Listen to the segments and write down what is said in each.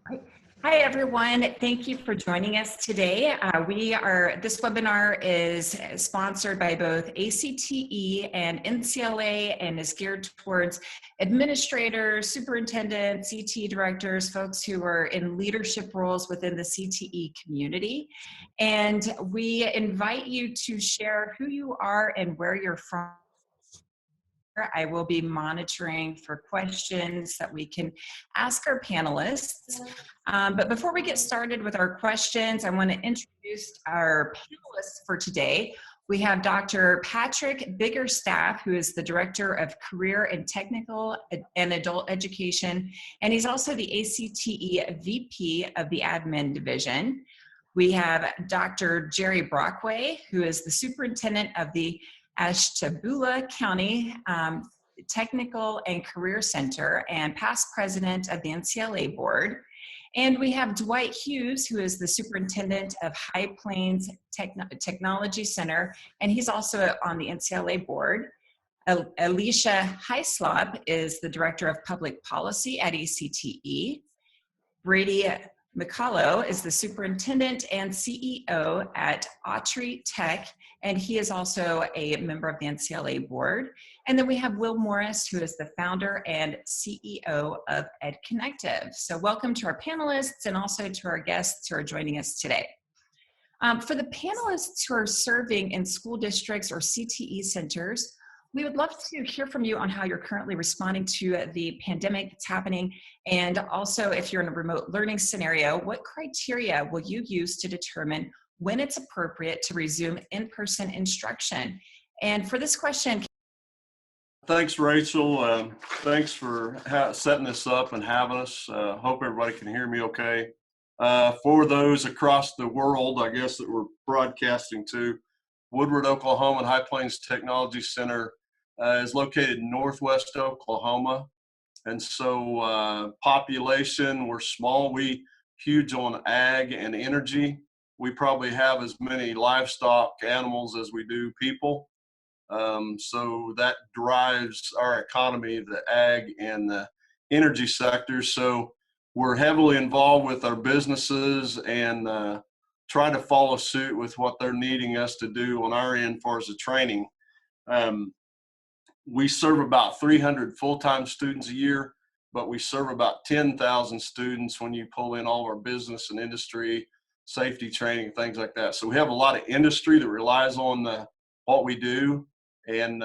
Hi, Hi, everyone. Thank you for joining us today. This webinar is sponsored by both ACTE and NCLA and is geared towards administrators, superintendents, CTE directors, folks who are in leadership roles within the CTE community. And we invite you to share who you are and where you're from. I will be monitoring for questions that we can ask our panelists. But before we get started with our questions, I want to introduce our panelists for today. We have Dr. Patrick Biggerstaff, who is the Director of Career and Technical and Adult Education, and he's also the ACTE VP of the Admin Division. We have Dr. Jerry Brockway, who is the Superintendent of the Ashtabula County Technical and Career Center and past president of the NCLA board. And we have Dwight Hughes, who is the superintendent of High Plains Technology Center, and he's also on the NCLA board. Alicia Heislop is the director of public policy at ACTE. Brady McCullough is the superintendent and CEO at Autry Tech, and he is also a member of the NCLA board. And then we have Will Morris, who is the founder and CEO of EdConnective. So welcome to our panelists and also to our guests who are joining us today. For the panelists who are serving in school districts or CTE centers, we would love to hear from you on how you're currently responding to the pandemic that's happening. And also, if you're in a remote learning scenario, what criteria will you use to determine when it's appropriate to resume in-person instruction? And for this question. Thanks, Rachel. Thanks for setting this up and having us. Hope everybody can hear me okay. For those across the world, I guess, that we're broadcasting to, Woodward, Oklahoma, and High Plains Technology Center is located in northwest Oklahoma. And so population, we're small. We huge on ag and energy. We probably have as many livestock animals as we do people. So that drives our economy, the ag and the energy sector. So we're heavily involved with our businesses and try to follow suit with what they're needing us to do on our end as far as the training. We serve about 300 full-time students a year, but we serve about 10,000 students when you pull in all of our business and industry, safety training, things like that. So we have a lot of industry that relies on what we do. And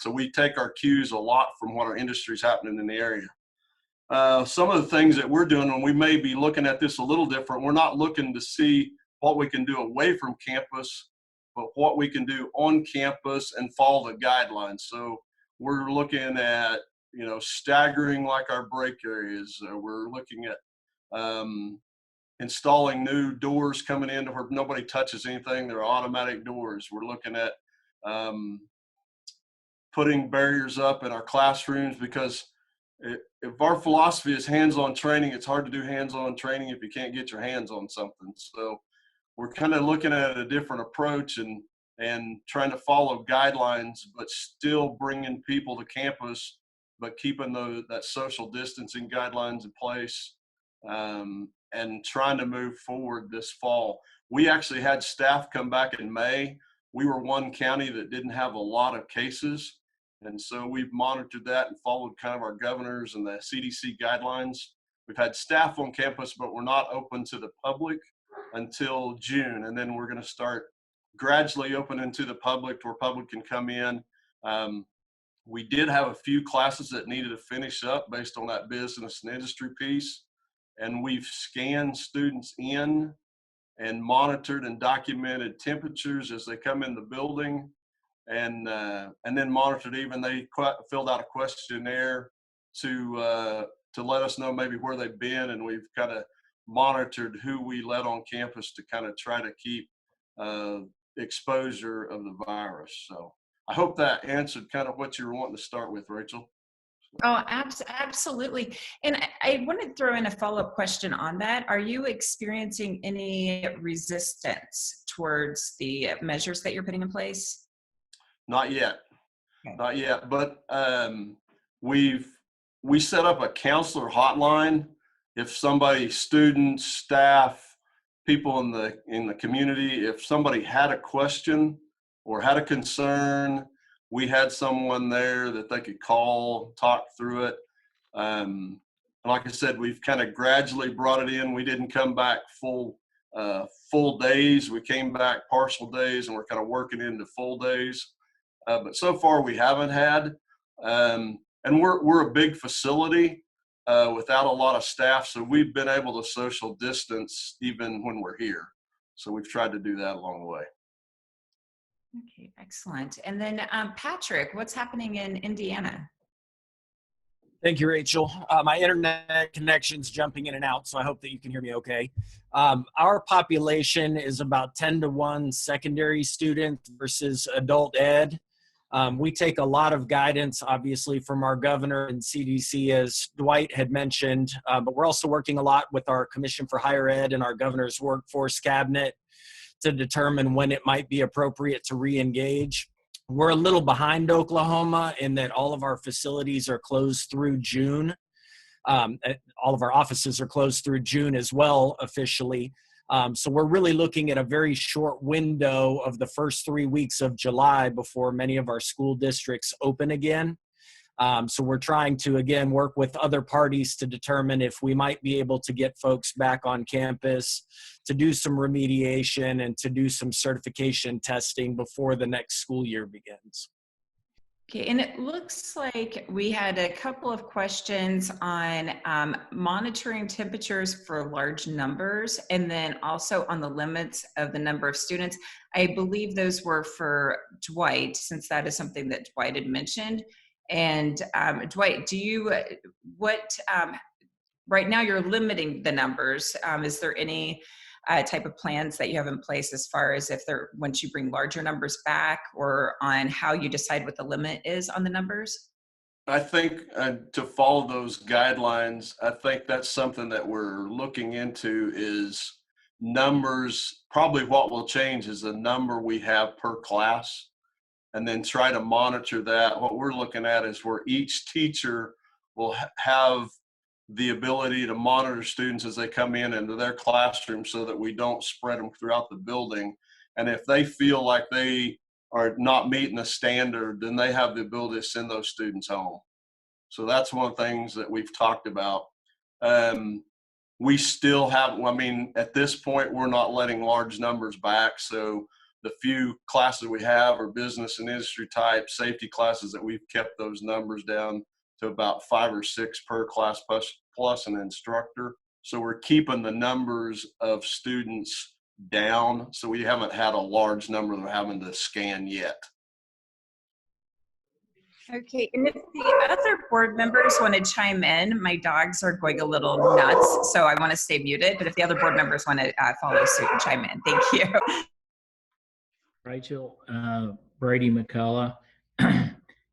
so we take our cues a lot from what our industry is happening in the area. Some of the things that we're doing, and we may be looking at this a little different, we're not looking to see what we can do away from campus, but what we can do on campus and follow the guidelines. So we're looking at, staggering like our break areas. We're looking at installing new doors coming in where nobody touches anything. They're automatic doors. We're looking at putting barriers up in our classrooms, because if our philosophy is hands-on training, it's hard to do hands-on training if you can't get your hands on something. So we're kind of looking at a different approach and trying to follow guidelines, but still bringing people to campus, but keeping that social distancing guidelines in place, and trying to move forward this fall. We actually had staff come back in May. We were one county that didn't have a lot of cases. And so we've monitored that and followed kind of our governors and the CDC guidelines. We've had staff on campus, but we're not open to the public until June. And then we're going to start gradually opening to the public where public can come in. We did have a few classes that needed to finish up based on that business and industry piece. And we've scanned students in and monitored and documented temperatures as they come in the building. And then monitored, even they filled out a questionnaire to let us know maybe where they've been, and we've kind of monitored who we let on campus to kind of try to keep exposure of the virus. So I hope that answered kind of what you were wanting to start with, Rachel. Oh, absolutely. And I want to throw in a follow-up question on that. Are you experiencing any resistance towards the measures that you're putting in place? Not yet. Okay. Not yet, but we set up a counselor hotline if somebody, students, staff, people in the community, if somebody had a question or had a concern, we had someone there that they could call, talk through it. Like I said, we've kind of gradually brought it in. We didn't come back full days. We came back partial days, and we're kind of working into full days. But so far we haven't had. And we're a big facility without a lot of staff, so we've been able to social distance even when we're here. So we've tried to do that along the way. Okay, excellent. And then Patrick, what's happening in Indiana? Thank you, Rachel. My internet connection's jumping in and out, so I hope that you can hear me okay. Our population is about 10-to-1 secondary student versus adult ed. We take a lot of guidance, obviously, from our governor and CDC, as Dwight had mentioned, but we're also working a lot with our Commission for Higher Ed and our governor's workforce cabinet to determine when it might be appropriate to re-engage. We're a little behind Oklahoma in that all of our facilities are closed through June. All of our offices are closed through June as well, officially. So we're really looking at a very short window of the first 3 weeks of July before many of our school districts open again. So we're trying to, again, work with other parties to determine if we might be able to get folks back on campus to do some remediation and to do some certification testing before the next school year begins. Okay, and it looks like we had a couple of questions on monitoring temperatures for large numbers, and then also on the limits of the number of students. I believe those were for Dwight, since that is something that Dwight had mentioned. And Dwight, right now you're limiting the numbers. Is there any type of plans that you have in place as far as once you bring larger numbers back, or on how you decide what the limit is on the numbers? I think to follow those guidelines, I think that's something that we're looking into is numbers. Probably what will change is the number we have per class, and then try to monitor that. What we're looking at is where each teacher will have the ability to monitor students as they come in into their classroom so that we don't spread them throughout the building. And if they feel like they are not meeting the standard, then they have the ability to send those students home. So that's one of the things that we've talked about. We still have, at this point, we're not letting large numbers back. So the few classes we have are business and industry type safety classes that we've kept those numbers down to about 5 or 6 per class plus an instructor. So we're keeping the numbers of students down. So we haven't had a large number that we're having to scan yet. Okay, and if the other board members want to chime in, my dogs are going a little nuts, so I want to stay muted, but if the other board members want to follow suit and chime in, thank you. Rachel, Brady McCullough.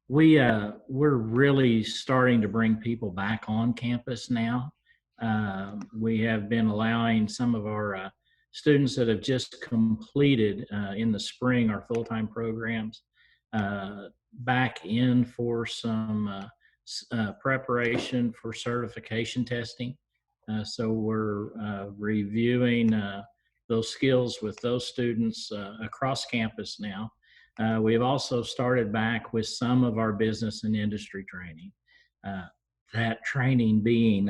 We're really starting to bring people back on campus now. We have been allowing some of our students that have just completed in the spring our full-time programs back in for some preparation for certification testing. So we're reviewing those skills with those students across campus now. We have also started back with some of our business and industry training. That training being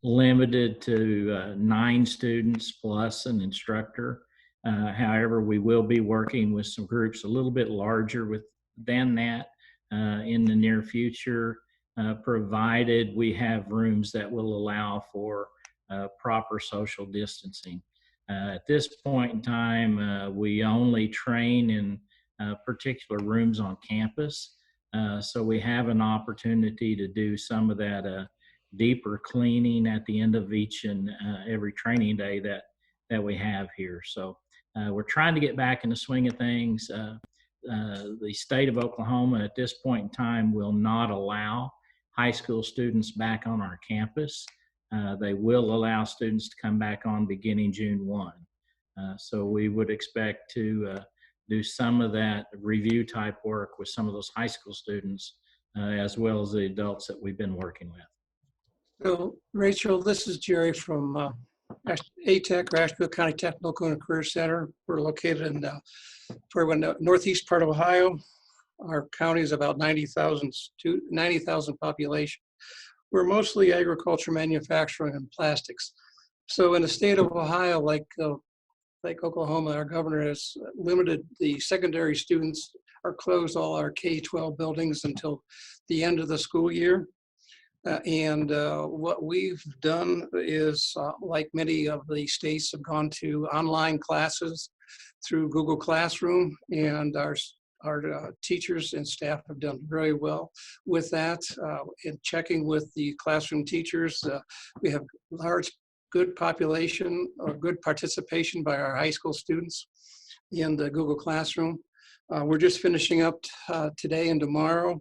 limited to 9 students plus an instructor. However, we will be working with some groups a little bit larger than that in the near future, provided we have rooms that will allow for proper social distancing. At this point in time, we only train in particular rooms on campus. So we have an opportunity to do some of that deeper cleaning at the end of each and every training day that we have here. So we're trying to get back in the swing of things. The state of Oklahoma at this point in time will not allow high school students back on our campus. They will allow students to come back on beginning June 1. So we would expect to do some of that review type work with some of those high school students as well as the adults that we've been working with. So, Rachel, this is Jerry from ATEC, or Asheville County Technical and Career Center. We're located in the northeast part of Ohio. Our county is about 90,000 population. We're mostly agriculture, manufacturing, and plastics. So in the state of Ohio, like Oklahoma, our governor has limited the secondary students, or closed all our K-12 buildings until the end of the school year. What we've done is, like many of the states, have gone to online classes through Google Classroom, and our teachers and staff have done very well with that. In checking with the classroom teachers, we have good population or good participation by our high school students in the Google Classroom. We're just finishing up today and tomorrow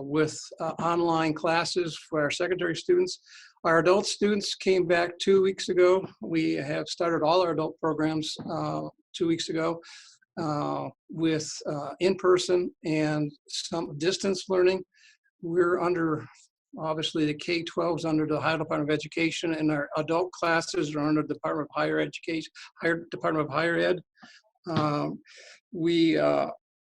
with online classes for our secondary students. Our adult students came back 2 weeks ago. We have started all our adult programs 2 weeks ago with in-person and some distance learning. We're under, obviously the K-12 is under the Ohio Department of Education, and our adult classes are under the Department of Higher Education, Department of Higher Ed.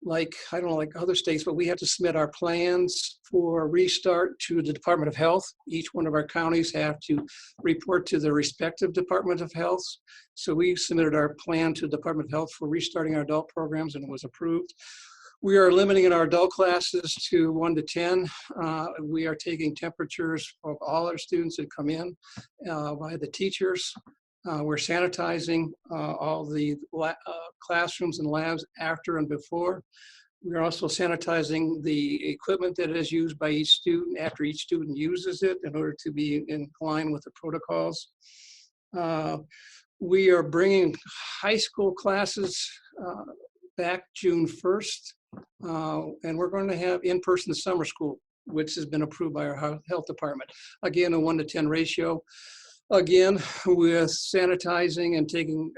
I don't know, like other states, but we have to submit our plans for restart to the Department of Health. Each one of our counties have to report to the respective Department of Health. So we submitted our plan to the Department of Health for restarting our adult programs, and it was approved. We are limiting our adult classes to 1 to 10. We are taking temperatures of all our students that come in by the teachers. We're sanitizing all the classrooms and labs after and before. We're also sanitizing the equipment that is used by each student after each student uses it in order to be in line with the protocols. We are bringing high school classes back June 1st, and we're going to have in-person summer school, which has been approved by our health department. Again, a 1 to 10 ratio. Again, with sanitizing and taking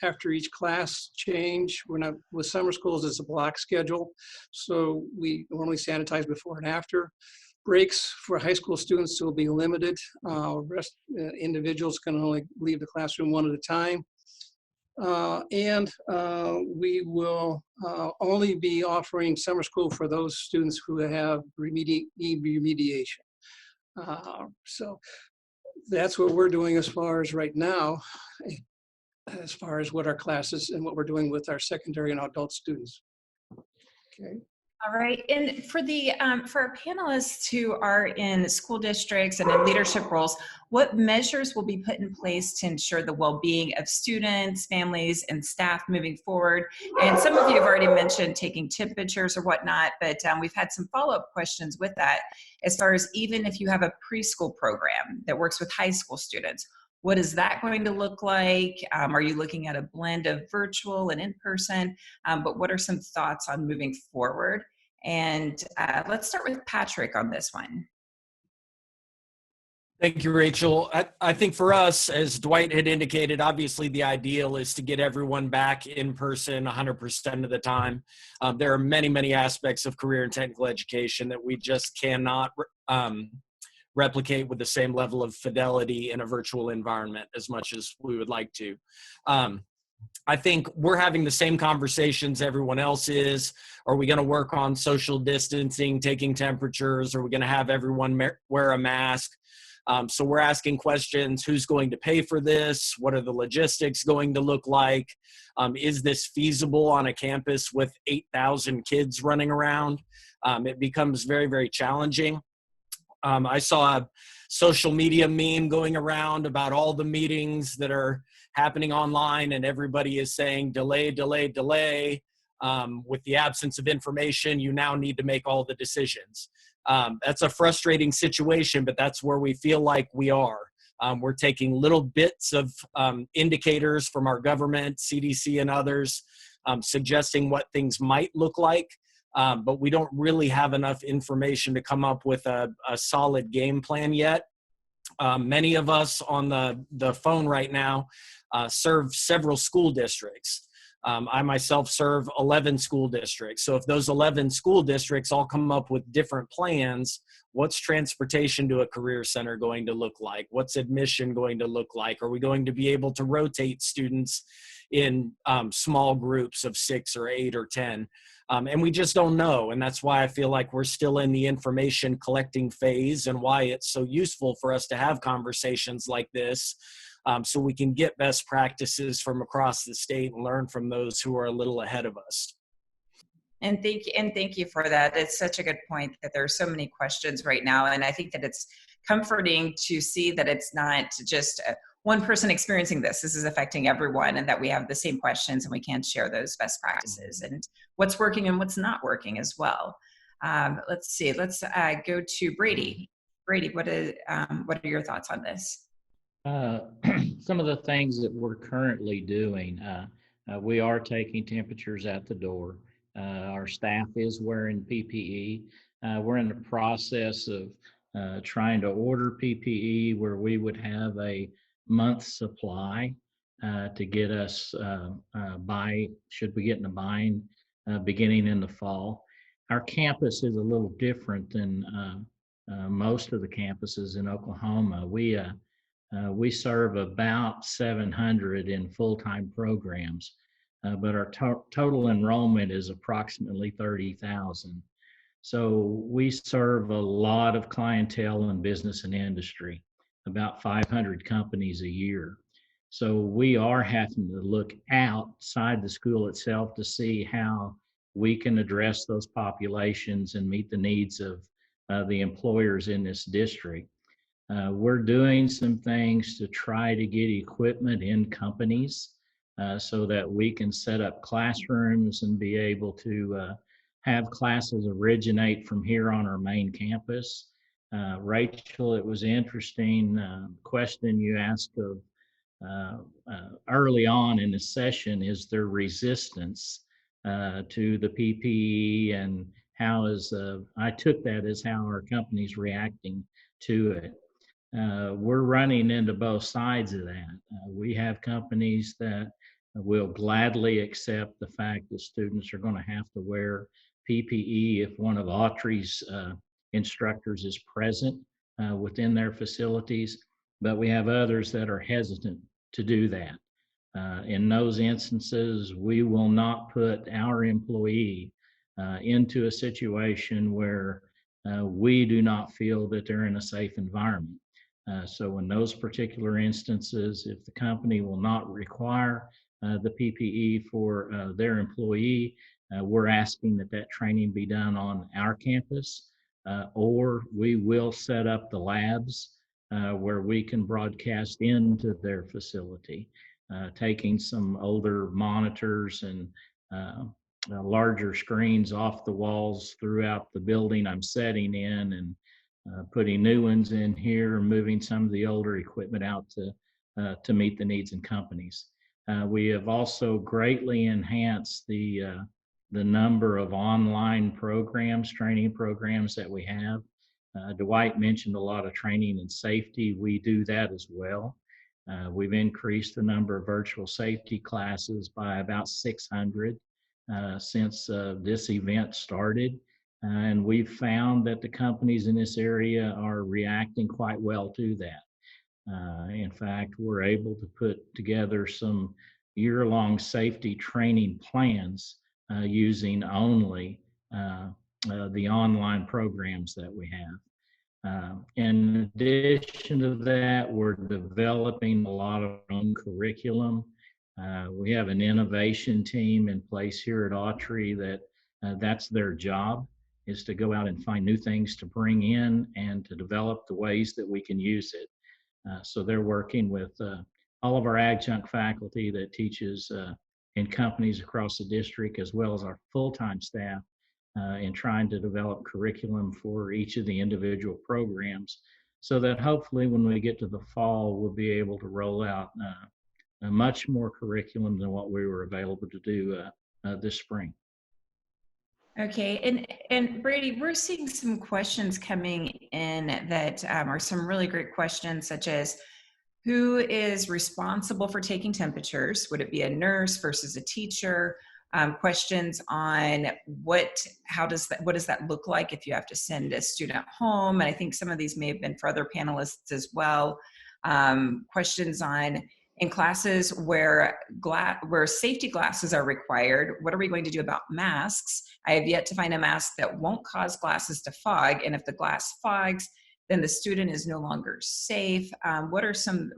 after each class change. We're not, with summer schools, it's a block schedule. So we normally sanitize before and after. Breaks for high school students will be limited. Individuals can only leave the classroom one at a time. We will only be offering summer school for those students who have need remediation. So that's what we're doing as far as right now, as far as what our classes and what we're doing with our secondary and adult students. Okay. All right, and for our panelists who are in school districts and in leadership roles, what measures will be put in place to ensure the well-being of students, families, and staff moving forward? And some of you have already mentioned taking temperatures or whatnot, but we've had some follow-up questions with that, as far as even if you have a preschool program that works with high school students, what is that going to look like? Are you looking at a blend of virtual and in-person? But what are some thoughts on moving forward? And let's start with Patrick on this one. Thank you, Rachel. I think for us, as Dwight had indicated, obviously the ideal is to get everyone back in person 100% of the time. There are many, many aspects of career and technical education that we just cannot replicate with the same level of fidelity in a virtual environment as much as we would like to. I think we're having the same conversations everyone else is. Are we going to work on social distancing, taking temperatures? Are we going to have everyone wear a mask? So we're asking questions. Who's going to pay for this? What are the logistics going to look like? Is this feasible on a campus with 8,000 kids running around? It becomes very, very challenging. I saw a social media meme going around about all the meetings that are happening online, and everybody is saying delay, delay, delay. With the absence of information, you now need to make all the decisions. That's a frustrating situation, but that's where we feel like we are. We're taking little bits of indicators from our government, CDC and others, suggesting what things might look like. But we don't really have enough information to come up with a solid game plan yet. Many of us on the phone right now serve several school districts. I myself serve 11 school districts. So if those 11 school districts all come up with different plans, what's transportation to a career center going to look like? What's admission going to look like? Are we going to be able to rotate students in small groups of 6 or 8 or 10? And we just don't know. And that's why I feel like we're still in the information collecting phase, and why it's so useful for us to have conversations like this, so we can get best practices from across the state and learn from those who are a little ahead of us. And thank you for that. It's such a good point that there are so many questions right now. And I think that it's comforting to see that it's not just one person experiencing this. This is affecting everyone, and that we have the same questions and we can share those best practices and what's working and what's not working as well. Let's see, let's go to Brady. Brady, what are your thoughts on this? Some of the things that we're currently doing, we are taking temperatures at the door. Our staff is wearing PPE. We're in the process of trying to order PPE where we would have a month's supply to get us by, should we get in a bind, beginning in the fall. Our campus is a little different than most of the campuses in Oklahoma. We serve about 700 in full-time programs, but our total enrollment is approximately 30,000. So we serve a lot of clientele in business and industry, about 500 companies a year. So we are having to look outside the school itself to see how we can address those populations and meet the needs of the employers in this district. We're doing some things to try to get equipment in companies so that we can set up classrooms and be able to have classes originate from here on our main campus. Rachel, it was interesting question you asked of early on in the session, is there resistance to the PPE, and how is, I took that as how our company's reacting to it. We're running into both sides of that. We have companies that will gladly accept the fact that students are going to have to wear PPE if one of Autry's instructors is present within their facilities, but we have others that are hesitant to do that. In those instances, we will not put our employee into a situation where we do not feel that they're in a safe environment. So in those particular instances, if the company will not require the PPE for their employee, we're asking that that training be done on our campus, or we will set up the labs where we can broadcast into their facility, taking some older monitors and larger screens off the walls throughout the building I'm setting in, and putting new ones in here, moving some of the older equipment out to meet the needs in companies. We have also greatly enhanced the number of online programs, training programs that we have. Dwight mentioned a lot of training and safety. We do that as well. We've increased the number of virtual safety classes by about 600 since this event started. And we've found that the companies in this area are reacting quite well to that. In fact, we're able to put together some year-long safety training plans using only the online programs that we have. In addition to that, we're developing a lot of our own curriculum. We have an innovation team in place here at Autry that that's their job, is to go out and find new things to bring in and to develop the ways that we can use it. So they're working with all of our adjunct faculty that teaches in companies across the district, as well as our full-time staff, in trying to develop curriculum for each of the individual programs, so that hopefully when we get to the fall, we'll be able to roll out a much more curriculum than what we were available to do this spring. Okay, and Brady, we're seeing some questions coming in that are some really great questions, such as, Who is responsible for taking temperatures? Would it be a nurse versus a teacher? Questions on what does that look like if you have to send a student home? And I think some of these may have been for other panelists as well. Questions on in classes where safety glasses are required, what are we going to do about masks? I have yet to find a mask that won't cause glasses to fog, and if the glass fogs, then the student is no longer safe. What are some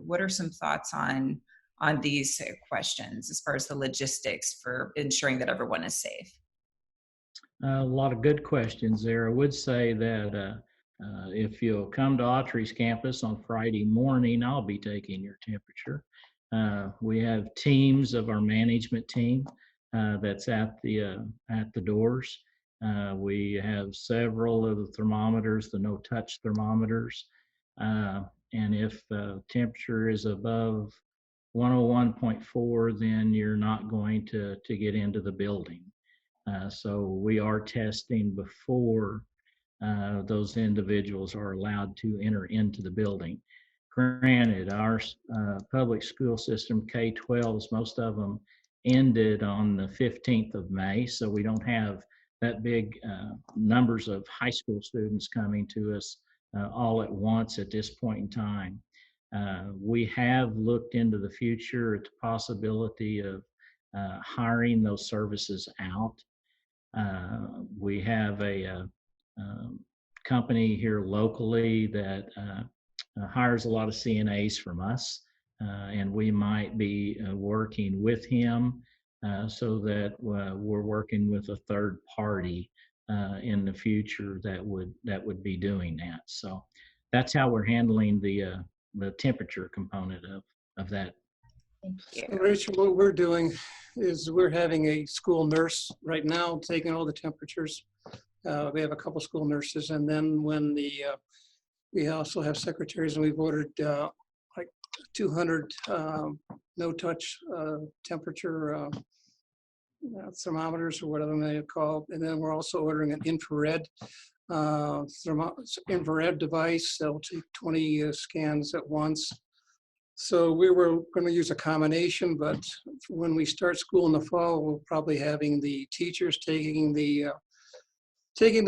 thoughts on these questions as far as the logistics for ensuring that everyone is safe? A lot of good questions there. I would say that if you'll come to Autry's campus on Friday morning, I'll be taking your temperature. We have teams of our management team that's at the doors. We have several of the thermometers, the no-touch thermometers, and if the temperature is above 101.4, then you're not going to get into the building. So we are testing before those individuals are allowed to enter into the building. Granted, our public school system, K-12s, most of them ended on the 15th of May, so we don't have that big numbers of high school students coming to us all at once at this point in time. We have looked into the future at the possibility of hiring those services out. We have a company here locally that hires a lot of CNAs from us, and we might be working with him so that we're working with a third party in the future that would be doing that. So that's how we're handling the temperature component of that. Thank you. So Rachel, what we're doing is we're having a school nurse right now taking all the temperatures. We have a couple school nurses, and then when we also have secretaries, and we've ordered like 200 no-touch temperature thermometers or whatever they call. And then we're also ordering an infrared device that'll take 20 scans at once. So we were going to use a combination, but when we start school in the fall, we'll probably having the teachers taking the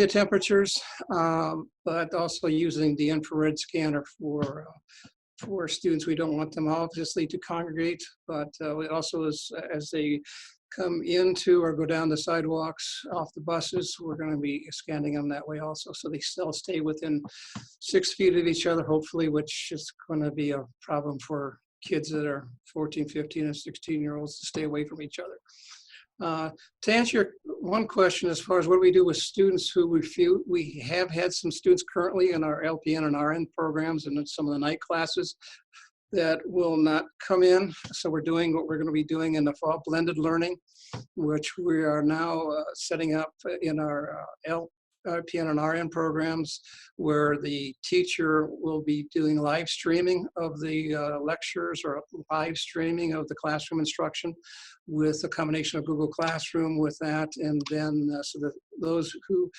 temperatures, but also using the infrared scanner for students. We don't want them obviously to congregate, but it also is as they come into or go down the sidewalks off the buses, we're going to be scanning them that way also. So they still stay within 6 feet of each other, hopefully, which is going to be a problem for kids that are 14, 15, and 16-year-olds to stay away from each other. To answer your one question, as far as what do we do with students who refuse, we have had some students currently in our LPN and RN programs and in some of the night classes that will not come in. So we're doing what we're going to be doing in the fall, blended learning, which we are now setting up in our LPN and RN programs, where the teacher will be doing live streaming of the lectures or live streaming of the classroom instruction with a combination of Google Classroom with that. And then so that those who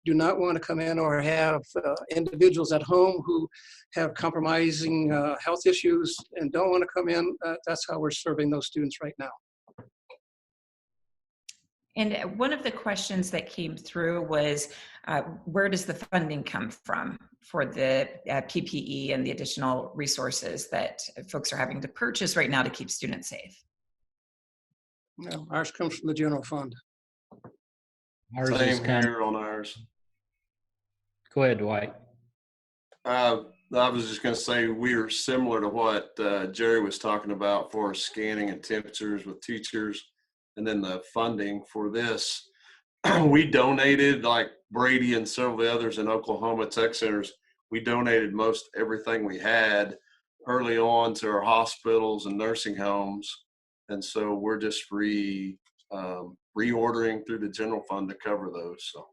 do not want to come in or have individuals at home who have compromising health issues and don't want to come in, that's how we're serving those students right now. And one of the questions that came through was, where does the funding come from for the PPE and the additional resources that folks are having to purchase right now to keep students safe? No, ours comes from the general fund. Same here on ours. Go ahead, Dwight. I was just going to say we are similar to what Jerry was talking about for scanning and temperatures with teachers, and then the funding for this. We donated, like Brady and several of the others in Oklahoma tech centers, we donated most everything we had early on to our hospitals and nursing homes. And so we're just reordering through the general fund to cover those. So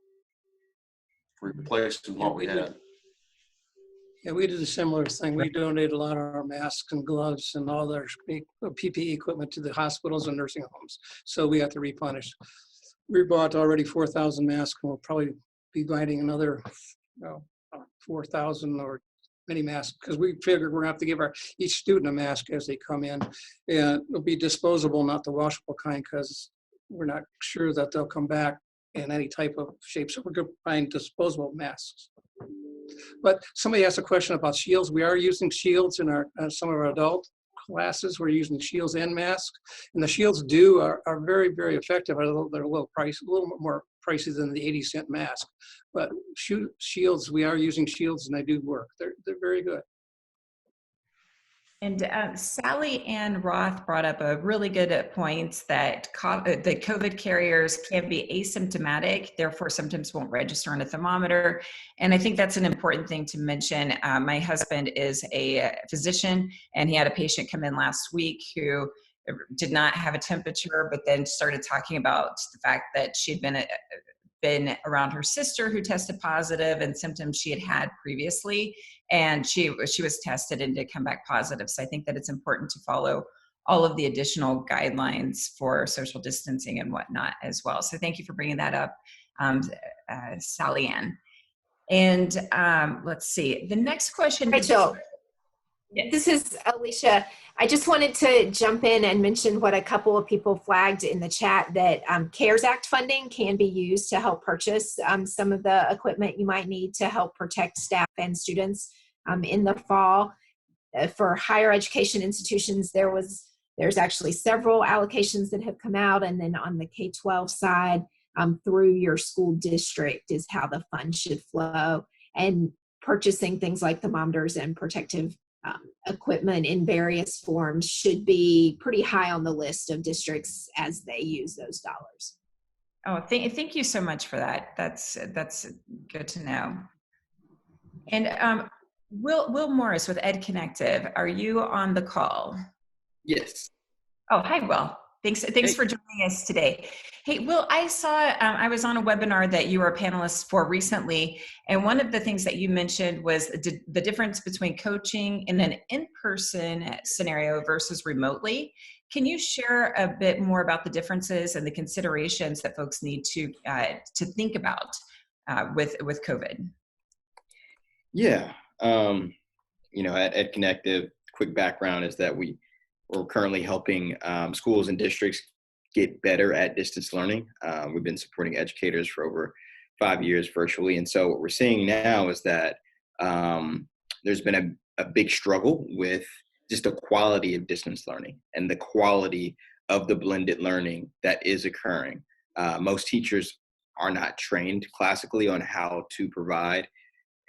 replacing what we had. Yeah, we did a similar thing. We donated a lot of our masks and gloves and all their PPE equipment to the hospitals and nursing homes. So we got to replenish. We bought already 4,000 masks, and we'll probably be buying another 4,000 or many masks, because we figured we're gonna have to give each student a mask as they come in, and it'll be disposable, not the washable kind, because we're not sure that they'll come back in any type of shape. So we're gonna find disposable masks. But somebody asked a question about shields. We are using shields in our some of our adult classes. We're using shields and masks, and the shields are very, very effective. Although they're a little more pricey than the 80-cent mask. But shields, we are using shields, and they do work. They're very good. And Sally Ann Roth brought up a really good point that the COVID carriers can be asymptomatic, therefore symptoms won't register on a thermometer. And I think that's an important thing to mention. My husband is a physician, and he had a patient come in last week who did not have a temperature, but then started talking about the fact that she'd been around her sister who tested positive and symptoms she had previously, and she was tested and did come back positive. So I think that it's important to follow all of the additional guidelines for social distancing and whatnot as well. So thank you for bringing that up, Sally Ann. And let's see, the next question. Rachel, yes. This is Alicia. I just wanted to jump in and mention what a couple of people flagged in the chat, that CARES Act funding can be used to help purchase some of the equipment you might need to help protect staff and students in the fall. For higher education institutions, there's actually several allocations that have come out, and then on the K-12 side, through your school district is how the fund should flow. And purchasing things like thermometers and protective equipment in various forms should be pretty high on the list of districts as they use those dollars. Oh, thank you so much for that. That's good to know. And Will Morris with Ed Connective, are you on the call? Yes. Oh, hi, Will. Thanks for joining us today. Hey, Will, I saw, I was on a webinar that you were a panelist for recently, and one of the things that you mentioned was the difference between coaching in an in-person scenario versus remotely. Can you share a bit more about the differences and the considerations that folks need to think about with COVID? Yeah. At Connective, quick background is that we're currently helping schools and districts get better at distance learning. We've been supporting educators for over 5 years virtually. And so what we're seeing now is that there's been a big struggle with just the quality of distance learning and the quality of the blended learning that is occurring. Most teachers are not trained classically on how to provide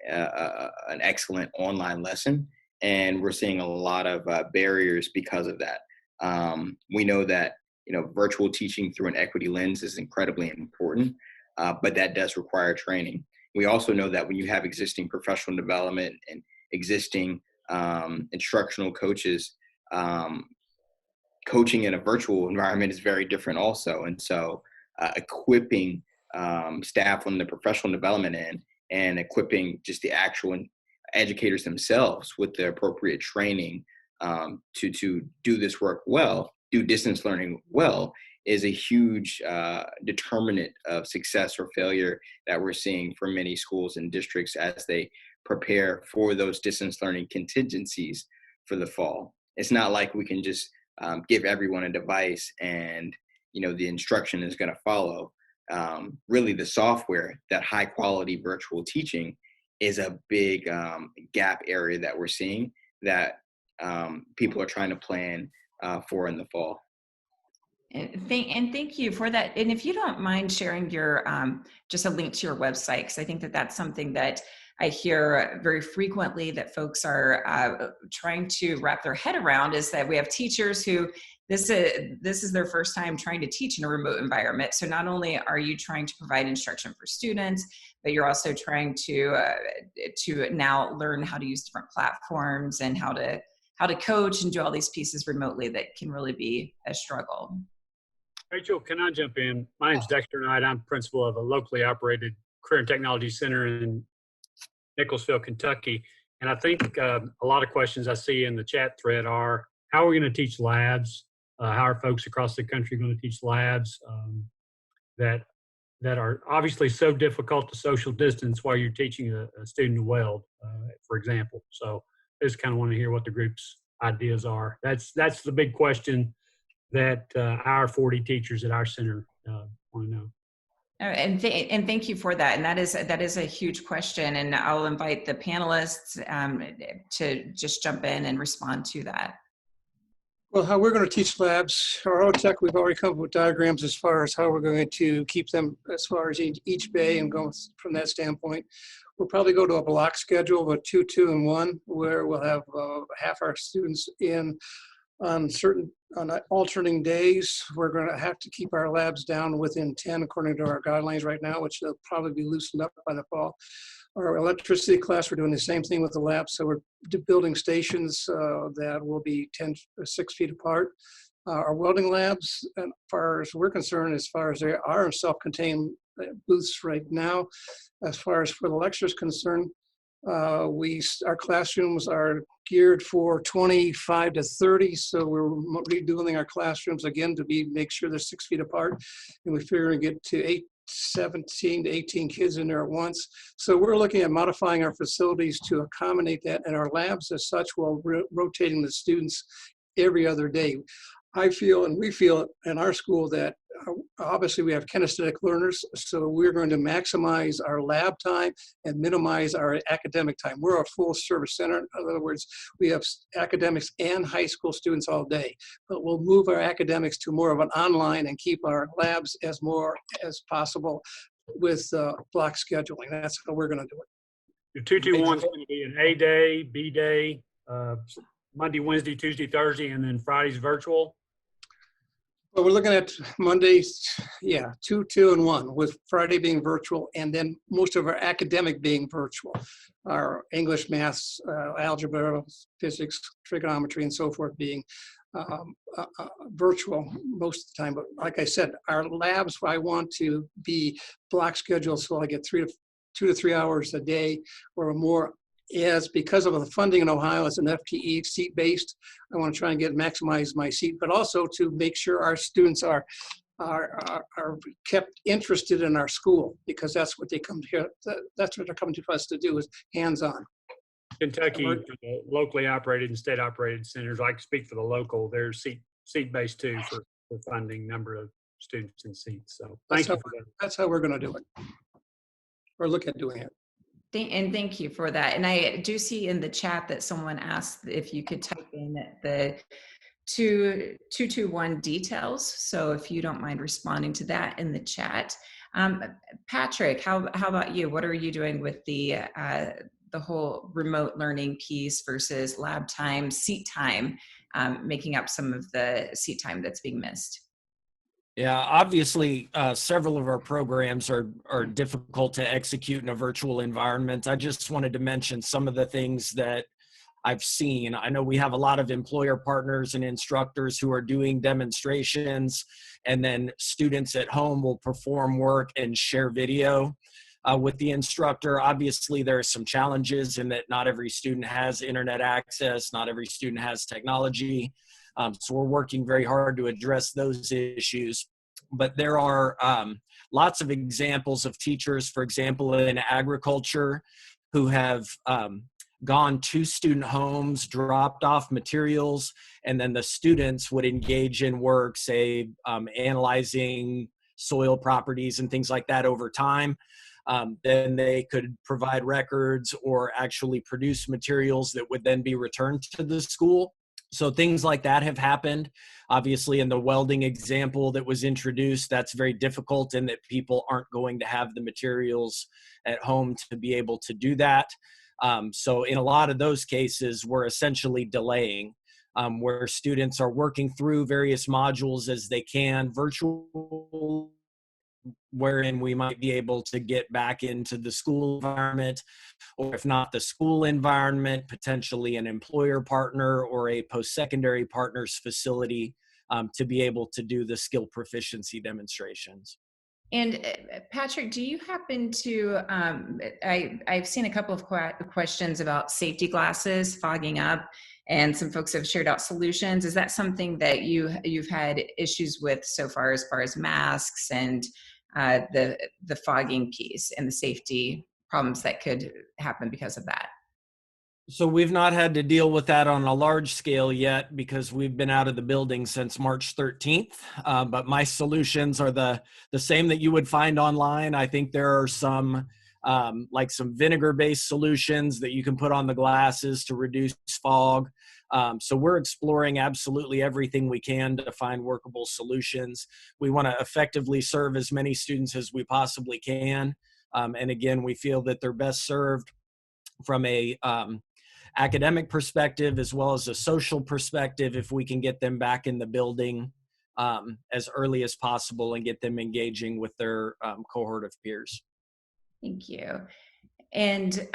an excellent online lesson. And we're seeing a lot of barriers because of that. We know that virtual teaching through an equity lens is incredibly important, but that does require training. We also know that when you have existing professional development and existing instructional coaches, coaching in a virtual environment is very different also. And so equipping staff on the professional development end and equipping just the actual educators themselves with the appropriate training to do this work well, do distance learning well, is a huge determinant of success or failure that we're seeing for many schools and districts as they prepare for those distance learning contingencies for the fall. It's not like we can just give everyone a device and the instruction is going to follow. Really, the software, that high quality virtual teaching, is a big gap area that we're seeing that people are trying to plan for in the fall. And thank you for that. And if you don't mind sharing your just a link to your website, because I think that that's something that I hear very frequently that folks are trying to wrap their head around, is that we have teachers who this is their first time trying to teach in a remote environment. So not only are you trying to provide instruction for students, but you're also trying to now learn how to use different platforms and how to coach and do all these pieces remotely that can really be a struggle. Rachel, can I jump in? My name's Dexter Knight. I'm principal of a locally operated career and technology center in Nicholsville, Kentucky. And I think a lot of questions I see in the chat thread are, how are we going to teach labs? How are folks across the country going to teach labs that that are obviously so difficult to social distance while you're teaching a student to weld, for example. So I just kind of want to hear what the group's ideas are. That's the big question that our 40 teachers at our center want to know. And thank you for that. And that is a huge question. And I'll invite the panelists to just jump in and respond to that. Well, how we're going to teach labs, our OTech, we've already come up with diagrams as far as how we're going to keep them as far as each bay and go from that standpoint. We'll probably go to a block schedule of a 2, 2, and 1, where we'll have half our students in on alternating days. We're going to have to keep our labs down within 10 according to our guidelines right now, which they'll probably be loosened up by the fall. Our electricity class, we're doing the same thing with the labs. So we're building stations that will be 6 feet apart. Our welding labs, as far as we're concerned, as far as they are self-contained booths right now, as far as for the lectures concerned, our classrooms are geared for 25 to 30, so we're redoing our classrooms again to make sure they're 6 feet apart, and we figure we get to 17 to 18 kids in there at once. So we're looking at modifying our facilities to accommodate that, and our labs as such will rotating the students every other day. I feel, and we feel in our school, that obviously we have kinesthetic learners, so we're going to maximize our lab time and minimize our academic time. We're a full service center. In other words, we have academics and high school students all day, but we'll move our academics to more of an online and keep our labs as more as possible with block scheduling. That's how we're going to do it. Your 221 is going to be an A day, B day, Monday, Wednesday, Tuesday, Thursday, and then Friday's virtual. Well, we're looking at Mondays, 2, 2, and 1, with Friday being virtual, and then most of our academic being virtual. Our English, maths, algebra, physics, trigonometry, and so forth being virtual most of the time. But like I said, our labs, I want to be block scheduled, so I get 2 to 3 hours a day or more. Is because of the funding in Ohio, it's an FTE seat-based. I want to try and maximize my seat, but also to make sure our students are kept interested in our school, because that's what they come here. That's what they're coming to us to do, is hands-on. Kentucky, locally operated and state-operated centers, I can speak for the local, they're seat-based too for funding number of students and seats. So thank you for that. That's how we're going to do it, or look at doing it. And thank you for that. And I do see in the chat that someone asked if you could type in the 221 details. So if you don't mind responding to that in the chat. Patrick, how about you? What are you doing with the whole remote learning piece versus lab time, seat time, making up some of the seat time that's being missed? Yeah, obviously, several of our programs are difficult to execute in a virtual environment. I just wanted to mention some of the things that I've seen. I know we have a lot of employer partners and instructors who are doing demonstrations, and then students at home will perform work and share video with the instructor. Obviously, there are some challenges in that not every student has internet access, not every student has technology. So we're working very hard to address those issues. But there are lots of examples of teachers, for example, in agriculture, who have gone to student homes, dropped off materials, and then the students would engage in work, say, analyzing soil properties and things like that over time. Then they could provide records or actually produce materials that would then be returned to the school. So things like that have happened. Obviously, in the welding example that was introduced, that's very difficult in that people aren't going to have the materials at home to be able to do that. So in a lot of those cases, we're essentially delaying, where students are working through various modules as they can, virtual, wherein we might be able to get back into the school environment, or if not the school environment, potentially an employer partner or a post-secondary partner's facility to be able to do the skill proficiency demonstrations. And Patrick, do you happen to, I've seen a couple of questions about safety glasses fogging up, and some folks have shared out solutions. Is that something that you've had issues with so far as masks and the fogging piece and the safety problems that could happen because of that? So we've not had to deal with that on a large scale yet because we've been out of the building since March 13th. But my solutions are the same that you would find online. I think there are some like some vinegar-based solutions that you can put on the glasses to reduce fog. So we're exploring absolutely everything we can to find workable solutions. We want to effectively serve as many students as we possibly can. And again, we feel that they're best served from a academic perspective as well as a social perspective if we can get them back in the building as early as possible and get them engaging with their cohort of peers. Thank you. And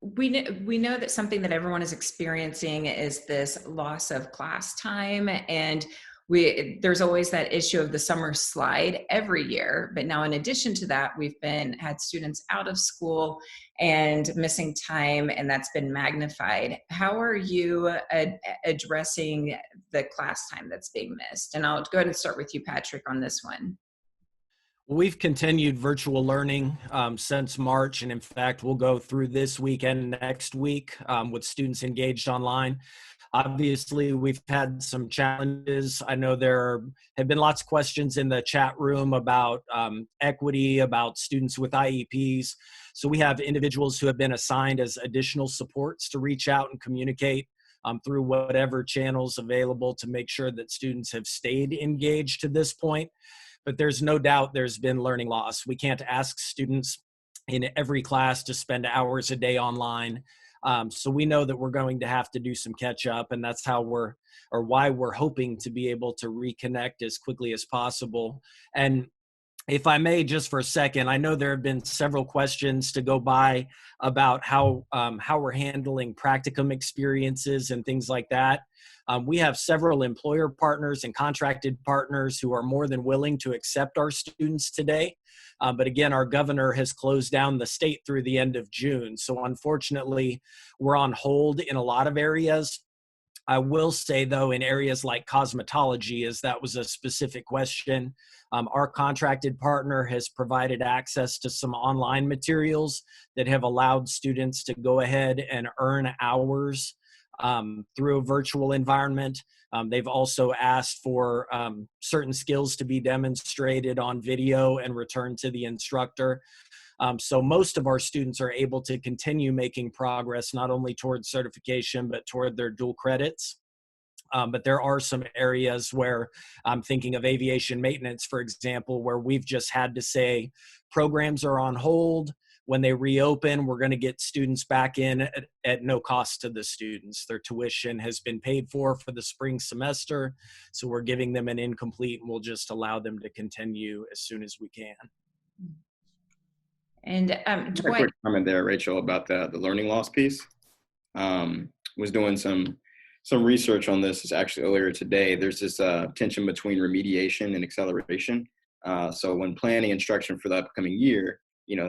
we know that something that everyone is experiencing is this loss of class time, and there's always that issue of the summer slide every year. But now, in addition to that, we've had students out of school and missing time, and that's been magnified. How are you addressing the class time that's being missed? And I'll go ahead and start with you, Patrick, on this one. We've continued virtual learning since March, and in fact, we'll go through this week and next week with students engaged online. Obviously, we've had some challenges. I know there have been lots of questions in the chat room about equity, about students with IEPs. So we have individuals who have been assigned as additional supports to reach out and communicate through whatever channels available to make sure that students have stayed engaged to this point. But there's no doubt there's been learning loss. We can't ask students in every class to spend hours a day online. So we know that we're going to have to do some catch up, and that's why we're hoping to be able to reconnect as quickly as possible. And if I may, just for a second, I know there have been several questions to go by about how we're handling practicum experiences and things like that. We have several employer partners and contracted partners who are more than willing to accept our students today. But again, our governor has closed down the state through the end of June. So unfortunately, we're on hold in a lot of areas. I will say, though, in areas like cosmetology, as that was a specific question, our contracted partner has provided access to some online materials that have allowed students to go ahead and earn hours through a virtual environment. They've also asked for certain skills to be demonstrated on video and returned to the instructor. So most of our students are able to continue making progress, not only toward certification, but toward their dual credits. But there are some areas where I'm thinking of aviation maintenance, for example, where we've just had to say programs are on hold. When they reopen, we're going to get students back in at no cost to the students. Their tuition has been paid for the spring semester, so we're giving them an incomplete, and we'll just allow them to continue as soon as we can. And A quick comment there, Rachel, about the learning loss piece. Was doing some research on this actually earlier today. There's this tension between remediation and acceleration. So when planning instruction for the upcoming year,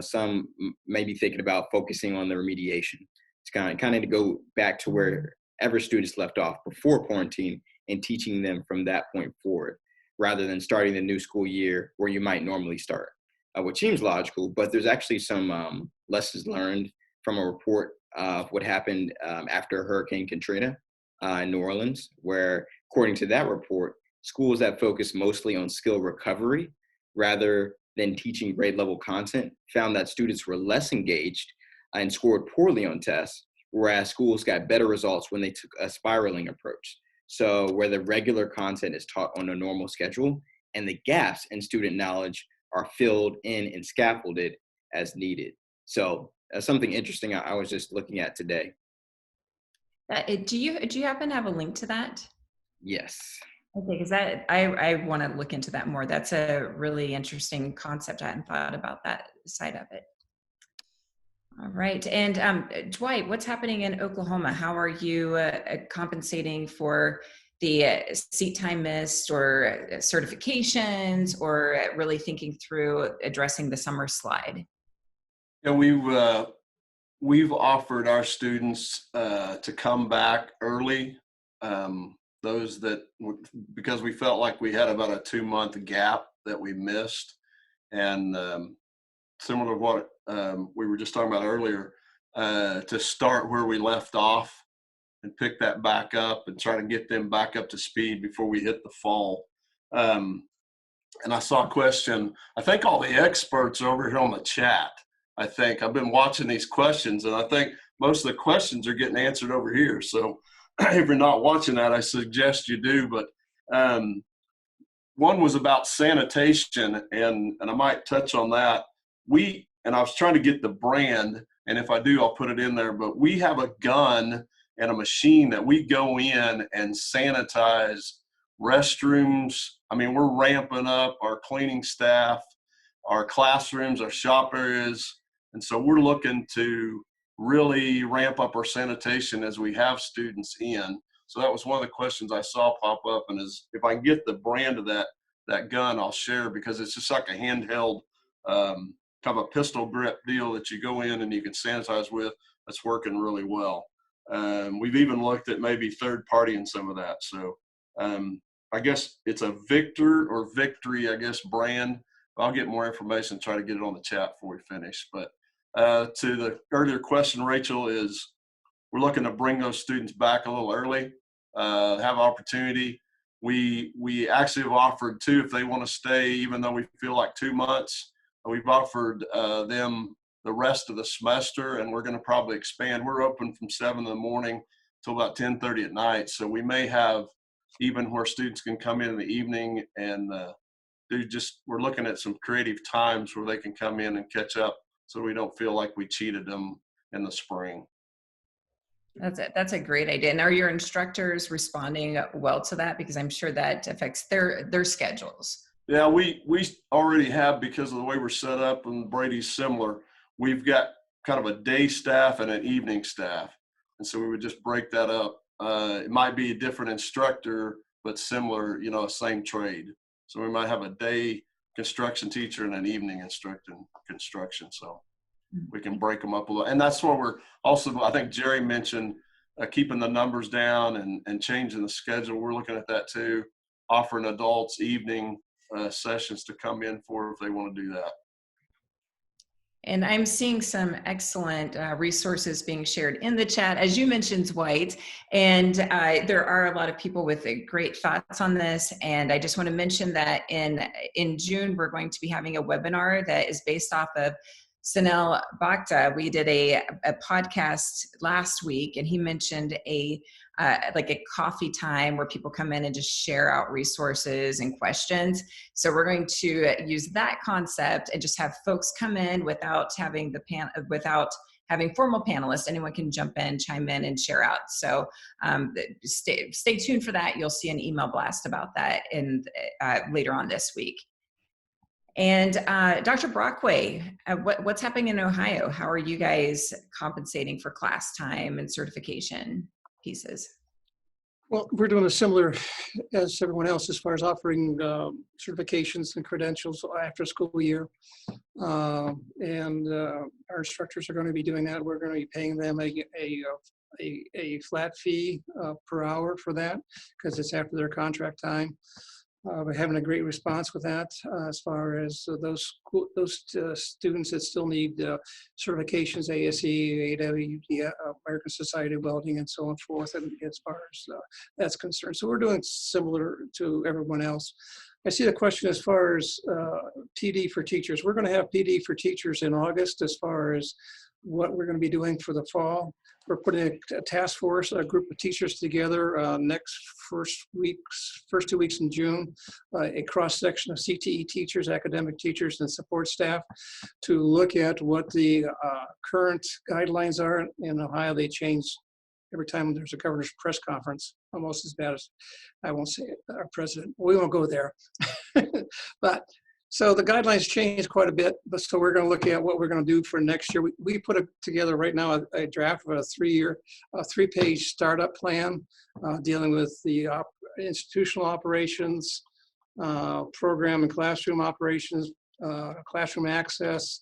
some may be thinking about focusing on the remediation. It's kind of to go back to wherever students left off before quarantine and teaching them from that point forward, rather than starting the new school year where you might normally start, which seems logical. But there's actually some lessons learned from a report of what happened after Hurricane Katrina in New Orleans, where, according to that report, schools that focus mostly on skill recovery rather than teaching grade level content found that students were less engaged and scored poorly on tests, whereas schools got better results when they took a spiraling approach. So where the regular content is taught on a normal schedule and the gaps in student knowledge are filled in and scaffolded as needed. So something interesting I was just looking at today. Do you happen to have a link to that? Yes. Okay, because I want to look into that more. That's a really interesting concept. I hadn't thought about that side of it. All right, and Dwight, what's happening in Oklahoma? How are you compensating for the seat time missed, or certifications, or really thinking through addressing the summer slide? Yeah, we've offered our students to come back early. Those that, because we felt like we had about a 2-month gap that we missed. and similar to what we were just talking about earlier, to start where we left off and pick that back up and try to get them back up to speed before we hit the fall. And I saw a question. I think all the experts are over here on the chat. I think I've been watching these questions, and I think most of the questions are getting answered over here. So if you're not watching that, I suggest you do. But one was about sanitation, and I might touch on that. And I was trying to get the brand, and if I do, I'll put it in there. But we have a gun and a machine that we go in and sanitize restrooms. I mean, we're ramping up our cleaning staff, our classrooms, our shop areas. And so we're looking to really ramp up our sanitation as we have students in. So that was one of the questions I saw pop up, and is if I can get the brand of that gun, I'll share, because it's just like a handheld kind of a pistol grip deal that you go in and you can sanitize with. That's working really well. We've even looked at maybe third party in some of that. So I guess it's a Victor or Victory, I guess, brand. I'll get more information and try to get it on the chat before we finish. But to the earlier question, Rachel, is we're looking to bring those students back a little early, have opportunity. We actually have offered too, if they want to stay, even though we feel like 2 months, we've offered them the rest of the semester, and we're going to probably expand. We're open from 7 in the morning till about 10:30 at night. So we may have even where students can come in the evening and we're looking at some creative times where they can come in and catch up, so we don't feel like we cheated them in the spring. That's a great idea. And are your instructors responding well to that? Because I'm sure that affects their schedules. Yeah, we already have, because of the way we're set up, and Brady's similar. We've got kind of a day staff and an evening staff. And so we would just break that up. It might be a different instructor, but similar, same trade. So we might have a day construction teacher and an evening instructor in construction. So we can break them up a little. And that's what we're also, I think Jerry mentioned, keeping the numbers down and changing the schedule. We're looking at that too, offering adults evening sessions to come in for if they want to do that. And I'm seeing some excellent resources being shared in the chat. As you mentioned, Dwight, and there are a lot of people with great thoughts on this. And I just want to mention that in June, we're going to be having a webinar that is based off of Sanel Bhakta. We did a podcast last week, and he mentioned like a coffee time where people come in and just share out resources and questions. So we're going to use that concept and just have folks come in without having without having formal panelists. Anyone can jump in, chime in, and share out. So stay tuned for that. You'll see an email blast about that later on this week. And Dr. Brockway, what's happening in Ohio? How are you guys compensating for class time and certification pieces? Well, we're doing a similar as everyone else as far as offering certifications and credentials after school year. And our instructors are going to be doing that. We're going to be paying them a flat fee per hour for that, because it's after their contract time. We're having a great response with that as far as those students that still need certifications, ASE, AW, American Society of Welding, and so on and forth, and as far as that's concerned. So we're doing similar to everyone else. I see the question as far as PD for teachers. We're going to have PD for teachers in August as far as what we're going to be doing for the fall. We're putting a task force, a group of teachers together first 2 weeks in June, a cross-section of CTE teachers, academic teachers, and support staff to look at what the current guidelines are. In Ohio, they change every time there's a governor's press conference, almost as bad as, I won't say it, our president. We won't go there. But so the guidelines changed quite a bit, but so we're going to look at what we're going to do for next year. We put together right now a draft of a 3-page startup plan dealing with the institutional operations, program and classroom operations, classroom access,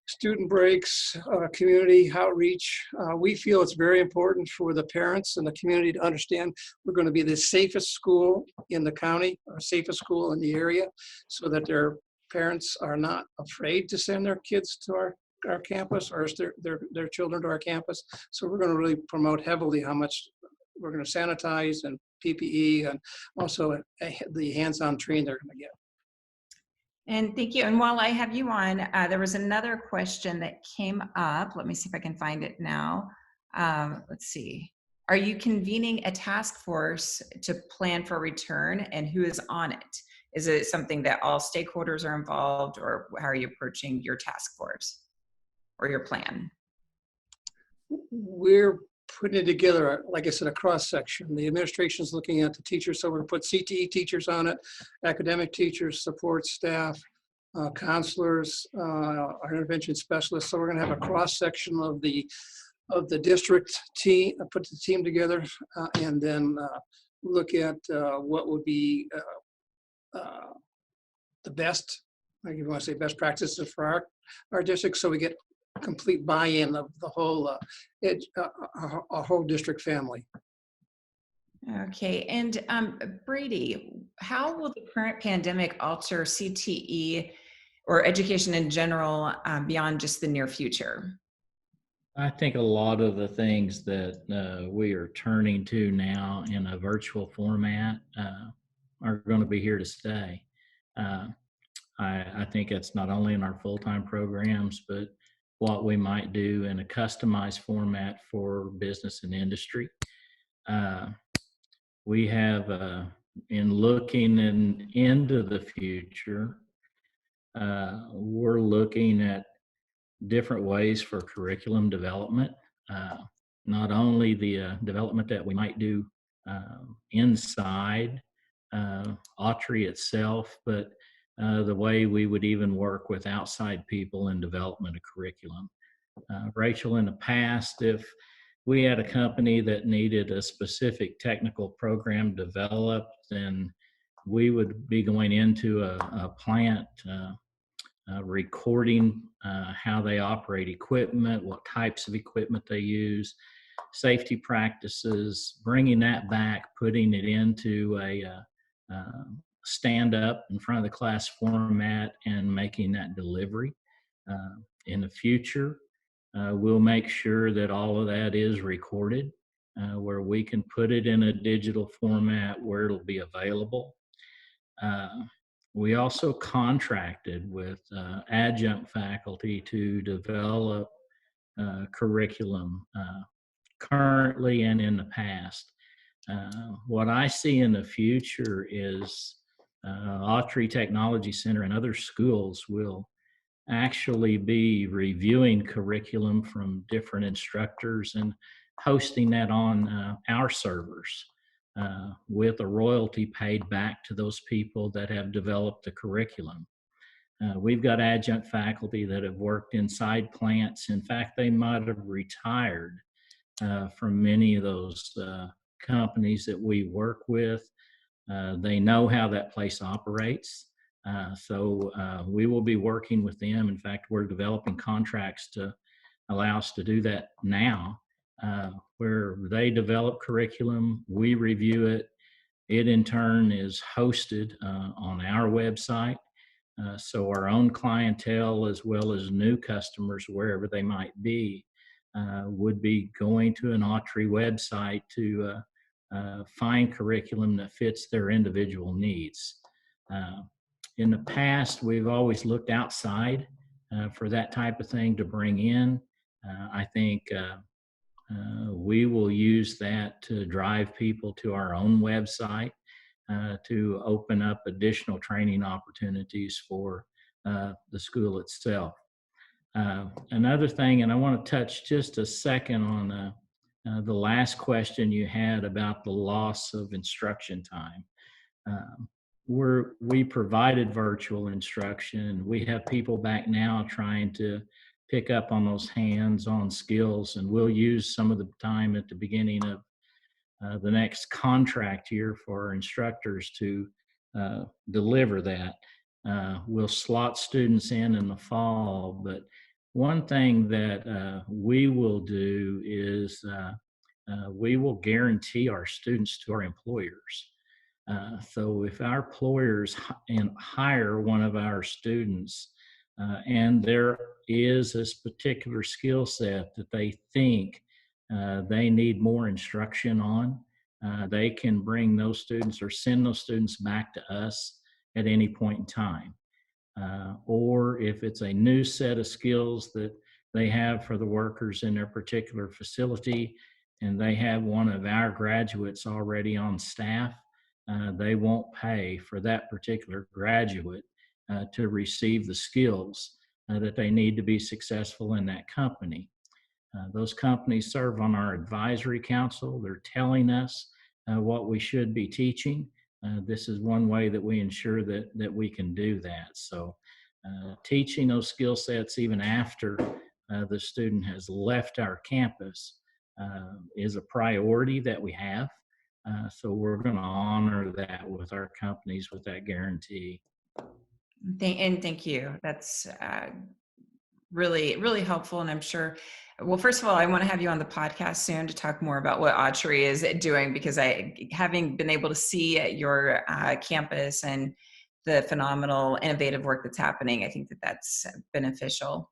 student breaks, community outreach. We feel it's very important for the parents and the community to understand we're going to be the safest school in the county, or safest school in the area, so that their parents are not afraid to send their kids to our campus or their children to our campus. So we're going to really promote heavily how much we're going to sanitize and PPE, and also the hands-on training they're going to get. And thank you. And while I have you on, there was another question that came up. Let me see if I can find it now. Let's see. Are you convening a task force to plan for return, and who is on it? Is it something that all stakeholders are involved, or how are you approaching your task force or your plan? We're putting it together, like I said, a cross-section. The administration is looking at the teachers, so we're going to put CTE teachers on it, academic teachers, support staff, counselors, our intervention specialists. So we're going to have a cross-section of the district team, put the team together, and then look at what would be the best, like you want to say, best practices for our district, so we get complete buy-in of the whole a whole district family. Okay, and Brady, how will the current pandemic alter CTE or education in general beyond just the near future? I think a lot of the things that we are turning to now in a virtual format are going to be here to stay. I think it's not only in our full-time programs, but what we might do in a customized format for business and industry. We have, in looking into the future, we're looking at different ways for curriculum development, not only the development that we might do inside Autry itself, but the way we would even work with outside people in development of curriculum. Rachael, in the past, if we had a company that needed a specific technical program developed, then we would be going into a plant, recording how they operate equipment, what types of equipment they use, safety practices, bringing that back, putting it into a stand up in front of the class format and making that delivery. In the future, we'll make sure that all of that is recorded, where we can put it in a digital format where it'll be available. We also contracted with adjunct faculty to develop curriculum currently and in the past. What I see in the future is Autry Technology Center and other schools will actually be reviewing curriculum from different instructors and hosting that on our servers with a royalty paid back to those people that have developed the curriculum. We've got adjunct faculty that have worked inside plants. In fact, they might have retired from many of those companies that we work with. They know how that place operates. So we will be working with them. In fact, we're developing contracts to allow us to do that now, where they develop curriculum, we review it. It in turn is hosted on our website. So our own clientele, as well as new customers, wherever they might be, would be going to an Autry website to find curriculum that fits their individual needs. In the past, we've always looked outside for that type of thing to bring in. I think we will use that to drive people to our own website to open up additional training opportunities for the school itself. Another thing, and I want to touch just a second on the last question you had about the loss of instruction time. We provided virtual instruction. We have people back now trying to pick up on those hands-on skills, and we'll use some of the time at the beginning of the next contract year for our instructors to deliver that. We'll slot students in the fall, but one thing that we will do is we will guarantee our students to our employers. So if our employers hire one of our students and there is this particular skill set that they think they need more instruction on, they can bring those students or send those students back to us at any point in time. Or if it's a new set of skills that they have for the workers in their particular facility, and they have one of our graduates already on staff, they won't pay for that particular graduate to receive the skills that they need to be successful in that company. Those companies serve on our advisory council. They're telling us what we should be teaching. This is one way that we ensure that we can do that. So teaching those skill sets even after the student has left our campus is a priority that we have. So we're going to honor that with our companies with that guarantee. And thank you. That's really, really helpful. And I'm sure, well, first of all, I want to have you on the podcast soon to talk more about what Autry is doing, because having been able to see your campus and the phenomenal innovative work that's happening, I think that's beneficial.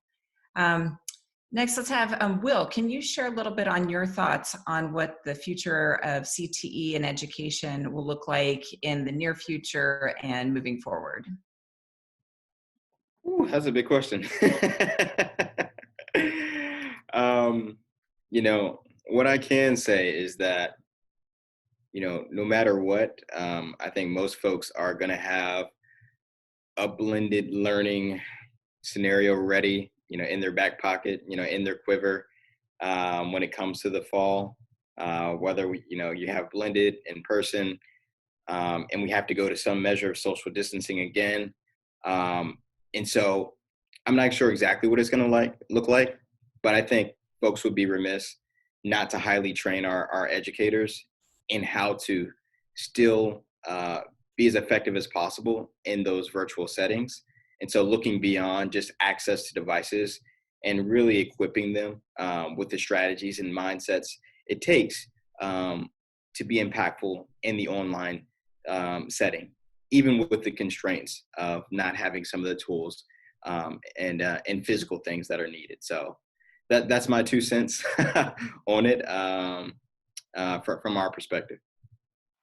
Next, let's have Will. Can you share a little bit on your thoughts on what the future of CTE and education will look like in the near future and moving forward? Ooh, that's a big question. What I can say is that, no matter what, I think most folks are going to have a blended learning scenario ready, in their back pocket, in their quiver when it comes to the fall, whether you have blended in person and we have to go to some measure of social distancing again. And so I'm not sure exactly what it's going to look like, but I think folks would be remiss not to highly train our educators in how to still be as effective as possible in those virtual settings. And so looking beyond just access to devices and really equipping them with the strategies and mindsets it takes to be impactful in the online setting, even with the constraints of not having some of the tools and physical things that are needed. So that's my 2 cents on it from our perspective.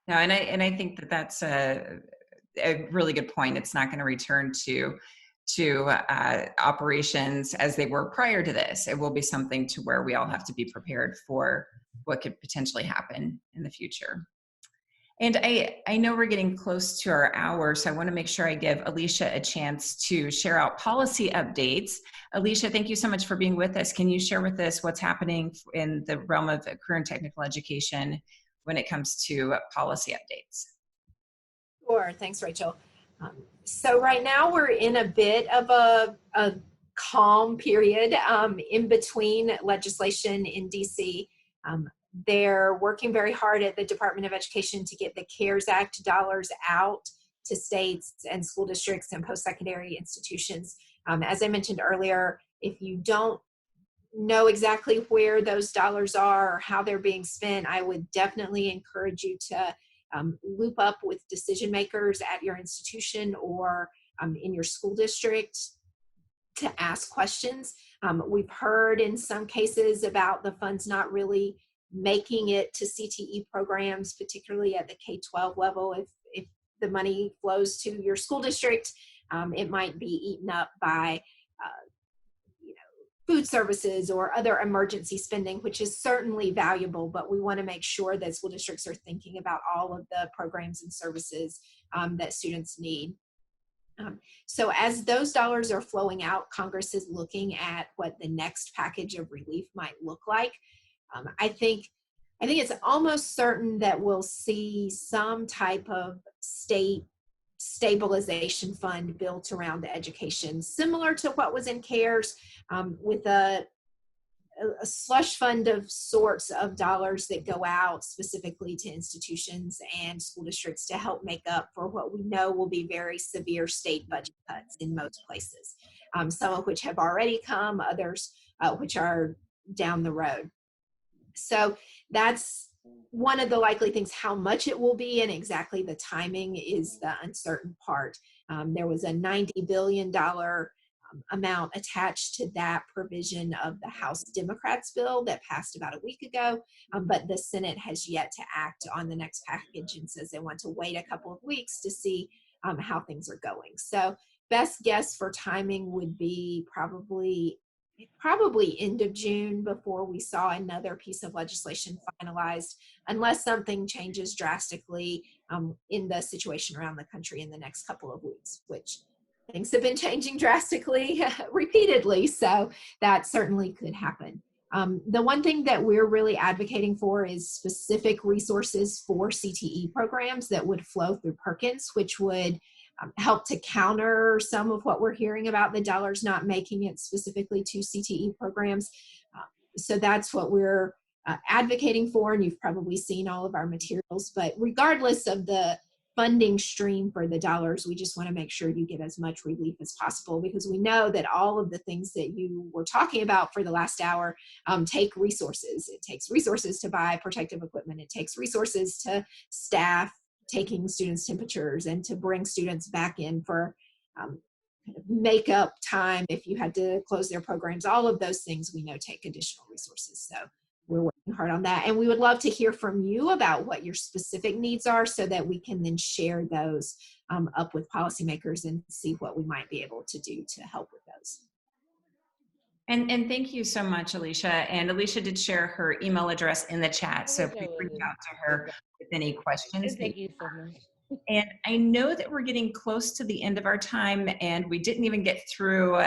No, and I think that's a really good point. It's not going to return to operations as they were prior to this. It will be something to where we all have to be prepared for what could potentially happen in the future. And I know we're getting close to our hour, so I want to make sure I give Alicia a chance to share out policy updates. Alicia, thank you so much for being with us. Can you share with us what's happening in the realm of career and technical education when it comes to policy updates? Sure, thanks, Rachel. So right now we're in a bit of a calm period in between legislation in DC. They're working very hard at the Department of Education to get the CARES Act dollars out to states and school districts and post-secondary institutions. As I mentioned earlier, if you don't know exactly where those dollars are or how they're being spent, I would definitely encourage you to loop up with decision makers at your institution or in your school district to ask questions. We've heard in some cases about the funds not really making it to CTE programs, particularly at the K-12 level. If the money flows to your school district, it might be eaten up by food services or other emergency spending, which is certainly valuable, but we want to make sure that school districts are thinking about all of the programs and services that students need. So as those dollars are flowing out, Congress is looking at what the next package of relief might look like. I think it's almost certain that we'll see some type of state stabilization fund built around education, similar to what was in CARES, with a slush fund of sorts of dollars that go out specifically to institutions and school districts to help make up for what we know will be very severe state budget cuts in most places, some of which have already come, others which are down the road. So that's one of the likely things. How much it will be and exactly the timing is the uncertain part. There was a $90 billion amount attached to that provision of the House Democrats bill that passed about a week ago, but the Senate has yet to act on the next package and says they want to wait a couple of weeks to see how things are going. So best guess for timing would be probably end of June before we saw another piece of legislation finalized, unless something changes drastically in the situation around the country in the next couple of weeks, which things have been changing drastically repeatedly, so that certainly could happen. The one thing that we're really advocating for is specific resources for CTE programs that would flow through Perkins, which would help to counter some of what we're hearing about the dollars not making it specifically to CTE programs. So that's what we're advocating for, and you've probably seen all of our materials. But regardless of the funding stream for the dollars, we just want to make sure you get as much relief as possible, because we know that all of the things that you were talking about for the last hour take resources. It takes resources to buy protective equipment. It takes resources to staff taking students' temperatures and to bring students back in for makeup time if you had to close their programs. All of those things we know take additional resources. So we're working hard on that. And we would love to hear from you about what your specific needs are so that we can then share those up with policymakers and see what we might be able to do to help with those. And thank you so much, Alicia. And Alicia did share her email address in the chat, so please reach out to her with any questions. Thank you so much. And I know that we're getting close to the end of our time, and we didn't even get through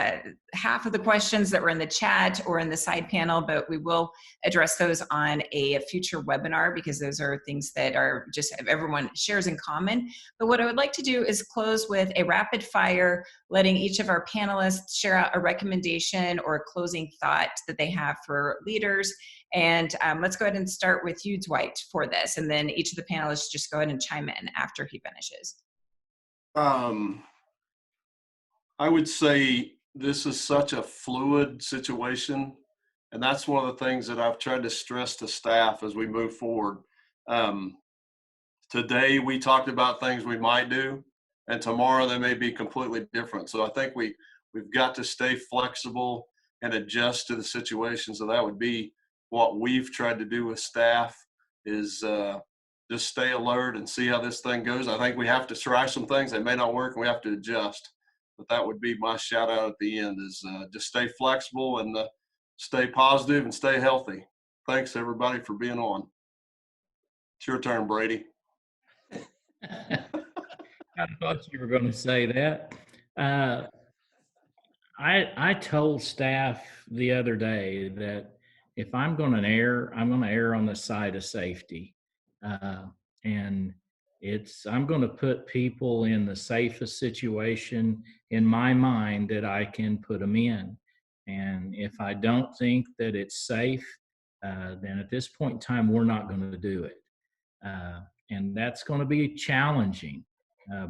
half of the questions that were in the chat or in the side panel, but we will address those on a future webinar, because those are things that are just everyone shares in common. But what I would like to do is close with a rapid fire, letting each of our panelists share out a recommendation or a closing thought that they have for leaders. And let's go ahead and start with you, Dwight, for this. And then each of the panelists just go ahead and chime in after he finishes. I would say this is such a fluid situation. And that's one of the things that I've tried to stress to staff as we move forward. Today, we talked about things we might do, and tomorrow they may be completely different. So I think we've got to stay flexible and adjust to the situation. So that would be what we've tried to do with staff, is just stay alert and see how this thing goes. I think we have to try some things that may not work, and we have to adjust. But that would be my shout out at the end, is just stay flexible and stay positive and stay healthy. Thanks everybody for being on. It's your turn, Brady. I thought you were going to say that. I told staff the other day that if I'm going to err, I'm going to err on the side of safety. And I'm going to put people in the safest situation in my mind that I can put them in. And if I don't think that it's safe, then at this point in time, we're not going to do it. And that's going to be challenging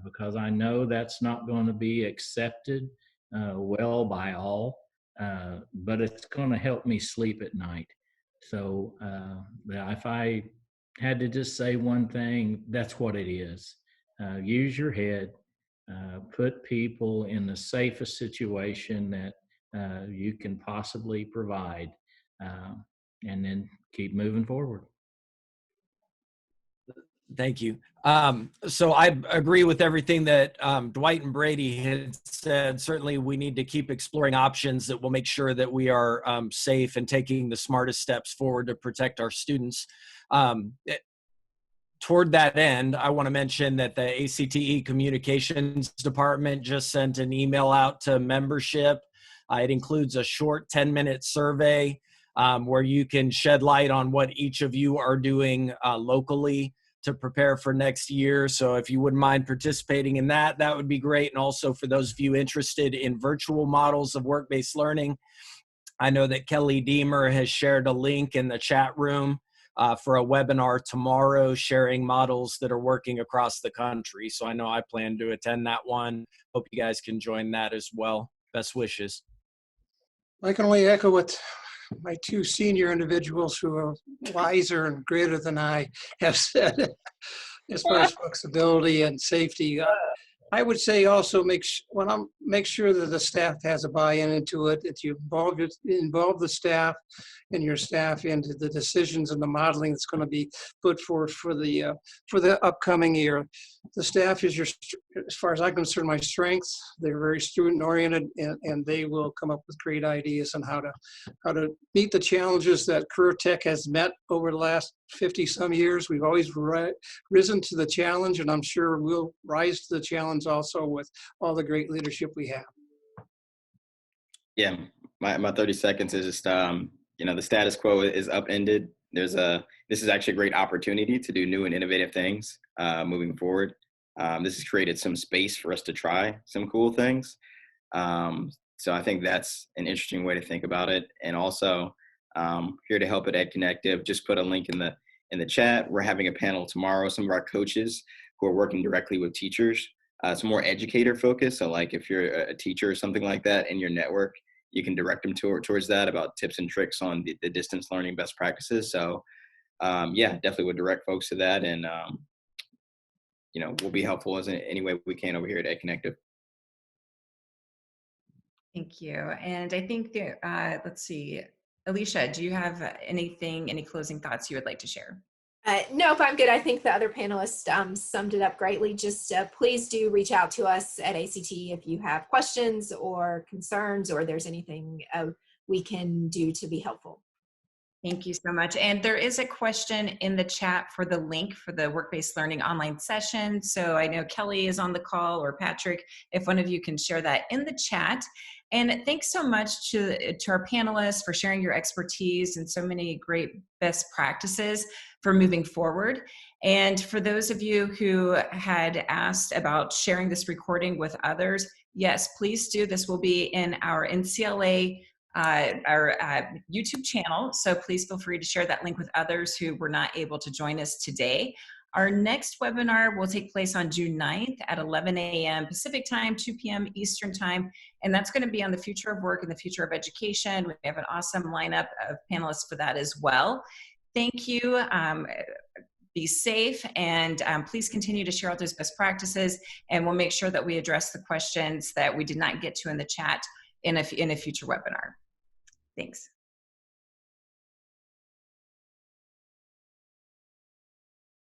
because I know that's not going to be accepted well by all, but it's going to help me sleep at night. So if I had to just say one thing, that's what it is. Use your head, put people in the safest situation that you can possibly provide, and then keep moving forward. Thank you. So I agree with everything that Dwight and Brady had said. Certainly, we need to keep exploring options that will make sure that we are safe and taking the smartest steps forward to protect our students. Toward that end, I want to mention that the ACTE Communications Department just sent an email out to membership. It includes a short 10-minute survey where you can shed light on what each of you are doing locally to prepare for next year. So if you wouldn't mind participating in that, that would be great. And also for those of you interested in virtual models of work-based learning, I know that Kelly Deemer has shared a link in the chat room for a webinar tomorrow sharing models that are working across the country. So I know I plan to attend that one. Hope you guys can join that as well. Best wishes. I can only echo what my two senior individuals who are wiser and greater than I have said as far as flexibility and safety. I would say also make sure that the staff has a buy-in into it, that you involve the staff and your staff into the decisions and the modeling that's going to be put forth for the upcoming year. The staff is as far as I'm concerned, my strength. They're very student-oriented, and they will come up with great ideas on how to meet the challenges that Career Tech has met over the last 50-some years. We've always risen to the challenge, and I'm sure we'll rise to the challenge also with all the great leadership we have. Yeah, my 30 seconds is just, the status quo is upended. This is actually a great opportunity to do new and innovative things moving forward. This has created some space for us to try some cool things. So I think that's an interesting way to think about it. And also here to help at Ed Connective, just put a link in the chat. We're having a panel tomorrow. Some of our coaches who are working directly with teachers. It's more educator focused. So like if you're a teacher or something like that in your network, you can direct them towards that about tips and tricks on the distance learning best practices. So yeah, definitely would direct folks to that. And, we'll be helpful as any way we can over here at Ed Connective. Thank you. And I think that, let's see, Alicia, do you have any closing thoughts you would like to share? Nope, I'm good. I think the other panelists summed it up greatly. Just please do reach out to us at ACT if you have questions or concerns, or there's anything we can do to be helpful. Thank you so much. And there is a question in the chat for the link for the work-based learning online session. So I know Kelly is on the call, or Patrick, if one of you can share that in the chat. And thanks so much to our panelists for sharing your expertise and so many great best practices for moving forward. And for those of you who had asked about sharing this recording with others, yes, please do. This will be in our NCLA our YouTube channel. So please feel free to share that link with others who were not able to join us today. Our next webinar will take place on June 9th at 11 a.m. Pacific time, 2 p.m. Eastern time. And that's going to be on the future of work and the future of education. We have an awesome lineup of panelists for that as well. Thank you. Be safe, and please continue to share all those best practices, and we'll make sure that we address the questions that we did not get to in the chat in a future webinar. Thanks.